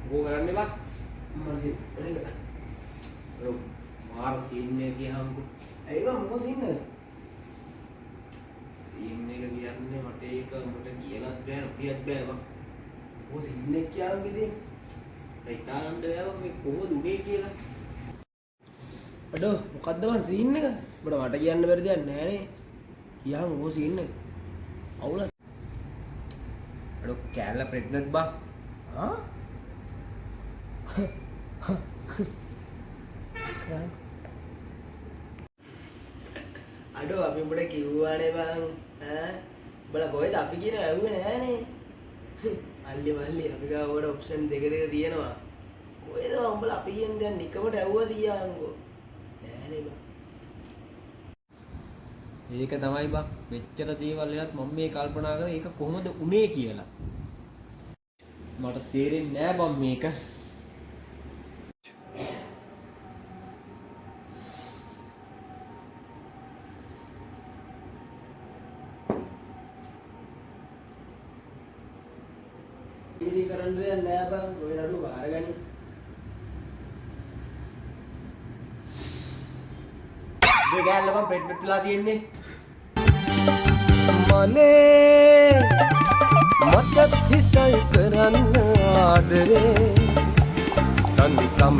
वो करने बा मर्जी अरे मार सीन ने किया हमको अरे वो सीन ने කියන්නේ මට ඒක උඹට කියලාත් බෑ නොකියත් බෑ බං. ਉਹ सीन ने क्या किदे හිතාගන්න බෑ මේ කොහොමද උනේ කියලා. අඩෝ මොකද්ද බං සීන් එක? උඹට මට කියන්න බැරි දෙයක් නෑ නේ. කියහම ਉਹ සීන් එක. අවුල. අඩෝ කෑල්ල ප්‍රෙග්නන්ට් බං. ආ? අඩෝ අපි උඹට කිව්වානේ බං. ඈ උඹලා කොහෙද අපි කියන ඇහුවේ නෑනේ. මල්ලි අපි ගාව උඩ ඔප්ෂන් දෙක තියෙනවා. කොහෙද උඹලා අපි කියන දැන් නිකමට ඇහුවද ඊයන්කෝ. නෑනේ බං. ඒක තමයි බං. මෙච්චර දේවල් වෙනත් මම මේ කල්පනා කරේ ඒක කොහොමද උනේ කියලා. මට තේරෙන්නේ නෑ බං මේක. ඉතින් කරන්න දෙයක් නෑ බං. ඔය නඩු බාරගනි. දෙගෑල්ල බං ප්‍රෙග්නන්ට් වෙලා තියෙන්නේ. මනේ මට හිතයි කරන්න ආදරේ තනිකම්